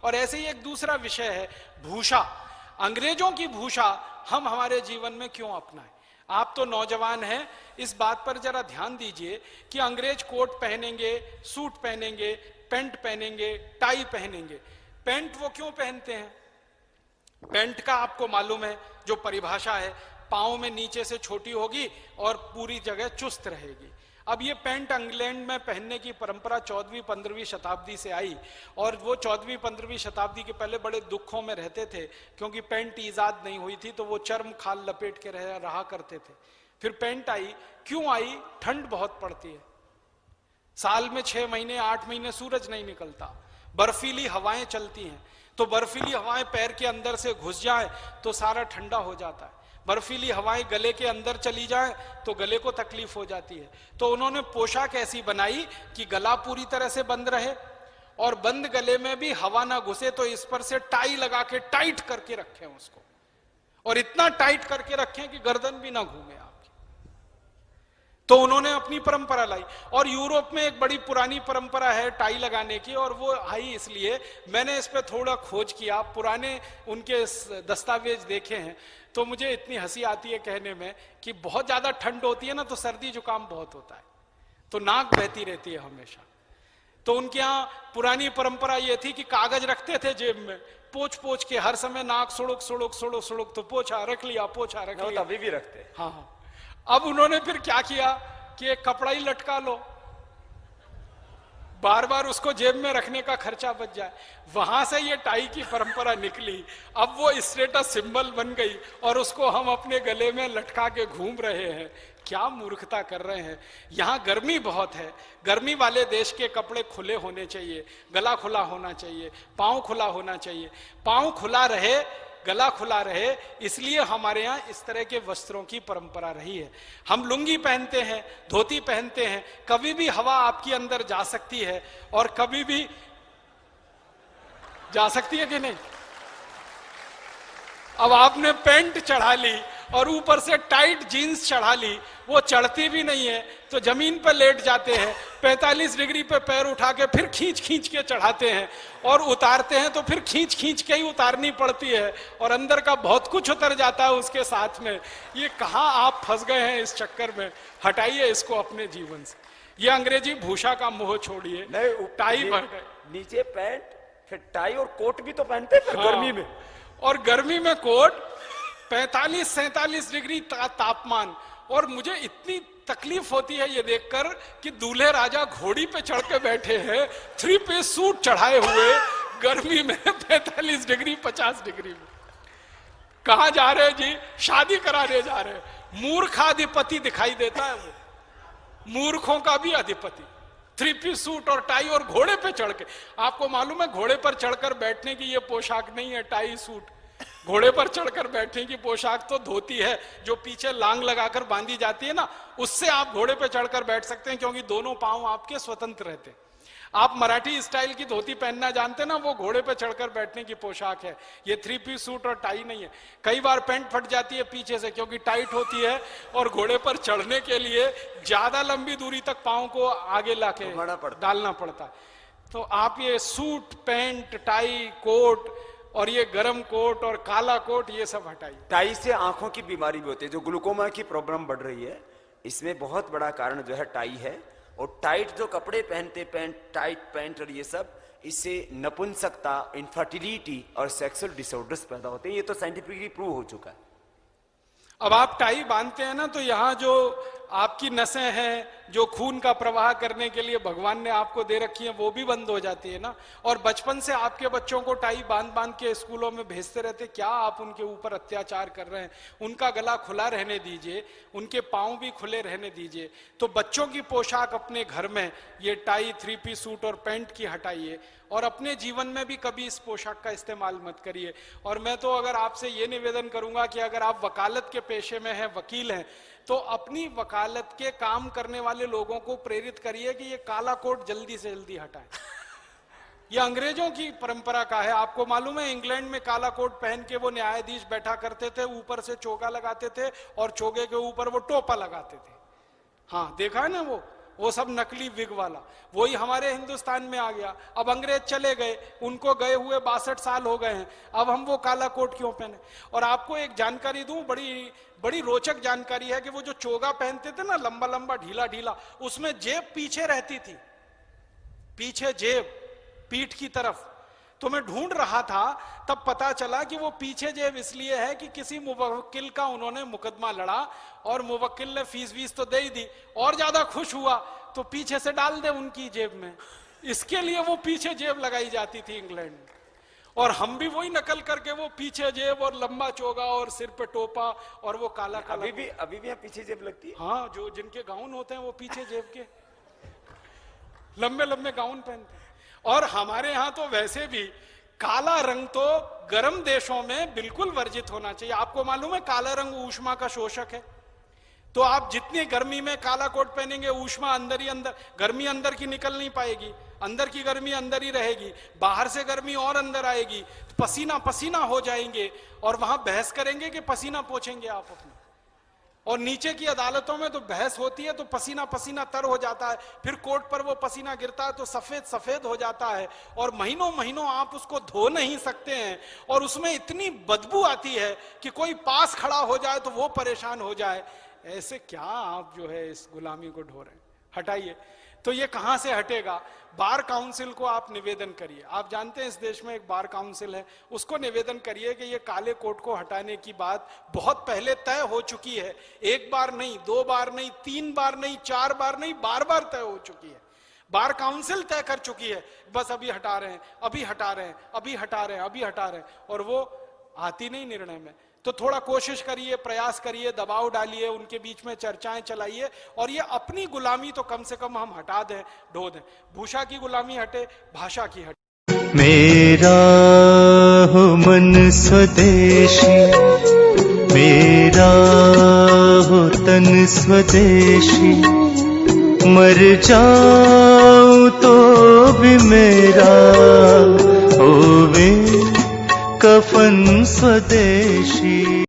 और ऐसे ही एक दूसरा विषय है भूषा। अंग्रेजों की भूषा हम हमारे जीवन में क्यों अपनाएं? आप तो नौजवान हैं, इस बात पर जरा ध्यान दीजिए कि अंग्रेज कोट पहनेंगे, सूट पहनेंगे, पैंट पहनेंगे, टाई पहनेंगे। पैंट वो क्यों पहनते हैं? पैंट का आपको मालूम है जो परिभाषा है, पांव में नीचे से छोटी होगी और पूरी जगह चुस्त रहेगी। अब ये पैंट इंग्लैंड में पहनने की परंपरा 14वीं-15वीं शताब्दी से आई, और वो 14वीं-15वीं शताब्दी के पहले बड़े दुखों में रहते थे, क्योंकि पैंट ईजाद नहीं हुई थी, तो वो चर्म खाल लपेट के रहा करते थे। फिर पैंट आई, क्यों आई? ठंड बहुत पड़ती है, साल में 6 महीने 8 महीने सूरज नहीं निकलता, बर्फीली हवाएं चलती हैं, तो बर्फीली हवाएं पैर के अंदर से घुस जाएं तो सारा ठंडा हो जाता है, बर्फीली हवाएं गले के अंदर चली जाएं तो गले को तकलीफ हो जाती है। तो उन्होंने पोशाक ऐसी बनाई कि गला पूरी तरह से बंद रहे और बंद गले में भी हवा ना घुसे, तो इस पर से टाई लगा के टाइट करके रखें उसको, और इतना टाइट करके रखें कि गर्दन भी ना घूमे आपकी। तो उन्होंने अपनी परंपरा लाई, और यूरोप में एक बड़ी पुरानी परंपरा है टाई लगाने की, और वो आई इसलिए मैंने इस पे थोड़ा खोज किया, पुराने उनके दस्तावेज देखे हैं, तो मुझे इतनी हंसी आती है कहने में कि बहुत ज्यादा ठंड होती है ना, तो सर्दी जुकाम बहुत होता है, तो नाक बहती रहती है हमेशा। तो उनके यहाँ पुरानी परंपरा ये थी कि कागज रखते थे जेब में, पोंछ पोंछ के हर समय नाक सुड़ुक सुड़ुक सुड़ुक सुड़ुक, तो पोछा रख लिया, पोछा रख लिया, अभी भी रखते। हाँ हाँ। अब उन्होंने फिर क्या किया कि एक कपड़ा ही लटका लो, बार बार उसको जेब में रखने का खर्चा बच जाए। वहां से ये टाई की परंपरा निकली, अब वो स्टेटस सिंबल बन गई, और उसको हम अपने गले में लटका के घूम रहे हैं। क्या मूर्खता कर रहे हैं। यहां गर्मी बहुत है, गर्मी वाले देश के कपड़े खुले होने चाहिए, गला खुला होना चाहिए, पांव खुला होना चाहिए। पांव खुला रहे, गला खुला रहे, इसलिए हमारे यहाँ इस तरह के वस्त्रों की परंपरा रही है। हम लुंगी पहनते हैं, धोती पहनते हैं, कभी भी हवा आपके अंदर जा सकती है, और कभी भी जा सकती है कि नहीं। अब आपने पैंट चढ़ा ली और ऊपर से टाइट जीन्स चढ़ा ली, वो चढ़ती भी नहीं है, तो जमीन पर लेट जाते हैं, 45 डिग्री पे पैर उठा के फिर खींच खींच के चढ़ाते हैं, और उतारते हैं तो फिर खींच खींच के ही उतारनी पड़ती है, और अंदर का बहुत कुछ उतर जाता है उसके साथ में। ये कहाँ आप फंस गए हैं इस चक्कर में। हटाइए इसको अपने जीवन से। ये अंग्रेजी भूषा का मोह छोड़िए। टाई भर गए, नीचे पैंट, फिर टाई और कोट भी तो पहनते हैं हाँ, गर्मी में, और गर्मी में कोट, 45-47 डिग्री तापमान। और मुझे इतनी तकलीफ होती है ये देखकर कि दूल्हे राजा घोड़ी पे चढ़ के बैठे हैं, 3 पीस सूट चढ़ाए हुए, गर्मी में 45 डिग्री 50 डिग्री में। कहां जा रहे हैं जी? शादी कराने जा रहे हैं। मूर्खाधिपति दिखाई देता है वो, मूर्खों का भी अधिपति। 3 पीस सूट और टाई और घोड़े पे चढ़ के। आपको मालूम है घोड़े पर चढ़कर बैठने की ये पोशाक नहीं है टाई सूट। घोड़े पर चढ़कर बैठने की पोशाक तो धोती है, जो पीछे लांग लगाकर बांधी जाती है ना, उससे आप घोड़े पे चढ़कर बैठ सकते हैं, क्योंकि दोनों पांव आपके स्वतंत्र रहते हैं। आप मराठी स्टाइल की धोती पहनना जानते ना, वो घोड़े पे चढ़कर बैठने की पोशाक है। ये 3 पीस सूट और टाई नहीं है। कई बार पैंट फट जाती है पीछे से, क्योंकि टाइट होती है, और घोड़े पर चढ़ने के लिए ज्यादा लंबी दूरी तक पांव को आगे लाके डालना पड़ता है। तो आप ये सूट, पैंट, टाई, कोट, और ये गरम कोट और काला कोट, ये सब हटाइए। टाई से आंखों की बीमारी भी होती है, जो ग्लूकोमा की प्रॉब्लम बढ़ रही है, इसमें बहुत बड़ा कारण जो है टाई है। और टाइट जो कपड़े पहनते, पैंट, टाइट पैंट और ये सब, इससे नपुंसकता, इनफर्टिलिटी और सेक्सुअल डिसऑर्डर्स पैदा होते हैं। ये तो साइंटिफिकली प्रूव हो चुका है। अब आप टाई बांधते हैं ना, तो यहाँ जो आपकी नसें हैं, जो खून का प्रवाह करने के लिए भगवान ने आपको दे रखी है, वो भी बंद हो जाती है ना। और बचपन से आपके बच्चों को टाई बांध बांध के स्कूलों में भेजते रहते, क्या आप उनके ऊपर अत्याचार कर रहे हैं? उनका गला खुला रहने दीजिए, उनके पांव भी खुले रहने दीजिए। तो बच्चों की पोशाक अपने घर में ये टाई, 3 पीस सूट और पैंट की हटाइए, और अपने जीवन में भी कभी इस पोशाक का इस्तेमाल मत करिए। और मैं तो अगर आपसे ये निवेदन करूंगा कि अगर आप वकालत के पेशे में हैं, वकील हैं, तो अपनी वकालत के काम करने वाले लोगों को प्रेरित करिए कि ये काला कोट जल्दी से जल्दी हटाएं। ये अंग्रेजों की परंपरा का है। आपको मालूम है इंग्लैंड में काला कोट पहन के वो न्यायाधीश बैठा करते थे, ऊपर से चोगा लगाते थे और चोगे के ऊपर वो टोपा लगाते थे। हाँ, देखा है ना वो वो सब नकली विग वाला, वही हमारे हिंदुस्तान में आ गया। अब अंग्रेज चले गए, उनको गए हुए 62 साल हो गए हैं, अब हम वो काला कोट क्यों पहने? और आपको एक जानकारी दूं, बड़ी बड़ी रोचक जानकारी है कि वो जो चोगा पहनते थे ना, लंबा लंबा ढीला ढीला, उसमें जेब पीछे रहती थी, पीछे जेब पीठ की तरफ। तो मैं ढूंढ रहा था, तब पता चला कि वो पीछे जेब इसलिए है कि किसी मुवक्किल का उन्होंने मुकदमा लड़ा और मुवक्किल ने फीस वीस तो दे ही दी, और ज्यादा खुश हुआ तो पीछे से डाल दे उनकी जेब में, इसके लिए वो पीछे जेब लगाई जाती थी इंग्लैंड में। और हम भी वही नकल करके वो पीछे जेब और लंबा चोगा और सिर पे टोपा और वो काला काला। अभी भी यहाँ पीछे जेब लगती है। हाँ, जो जिनके गाउन होते हैं वो पीछे जेब के लंबे लंबे गाउन पहनते हैं। और हमारे यहाँ तो वैसे भी काला रंग तो गर्म देशों में बिल्कुल वर्जित होना चाहिए। आपको मालूम है काला रंग ऊष्मा का शोषक है, तो आप जितनी गर्मी में काला कोट पहनेंगे ऊष्मा अंदर ही अंदर, गर्मी अंदर की निकल नहीं पाएगी, अंदर की गर्मी अंदर ही रहेगी, बाहर से गर्मी और अंदर आएगी, तो पसीना पसीना हो जाएंगे और वहां बहस करेंगे कि पसीना पोंछेंगे आप अपना। और नीचे की अदालतों में तो बहस होती है तो पसीना पसीना तर हो जाता है, फिर कोर्ट पर वो पसीना गिरता है तो सफेद सफेद हो जाता है, और महीनों महीनों आप उसको धो नहीं सकते हैं, और उसमें इतनी बदबू आती है कि कोई पास खड़ा हो जाए तो वो परेशान हो जाए। ऐसे क्या आप जो है इस गुलामी को ढो रहे हैं? हटाइए। तो ये कहां से हटेगा? बार काउंसिल को आप निवेदन करिए। आप जानते हैं इस देश में एक बार काउंसिल है, उसको निवेदन करिए कि ये काले कोट को हटाने की बात बहुत पहले तय हो चुकी है। एक बार नहीं, 2 बार नहीं, 3 बार नहीं, 4 बार नहीं, बार बार तय हो चुकी है। बार काउंसिल तय कर चुकी है, बस अभी हटा रहे हैं, अभी हटा रहे हैं, अभी हटा रहे हैं, अभी हटा रहे हैं, और वो आती नहीं निर्णय में। तो थोड़ा कोशिश करिए, प्रयास करिए, दबाव डालिए, उनके बीच में चर्चाएं चलाइए, और ये अपनी गुलामी तो कम से कम हम हटा दें, ढो दें। भूषा की गुलामी हटे, भाषा की हटे। मेरा हो मन स्वदेशी, मेरा हो तन स्वदेशी, मर जाऊं तो भी मेरा होवे कफन स्वदेशी।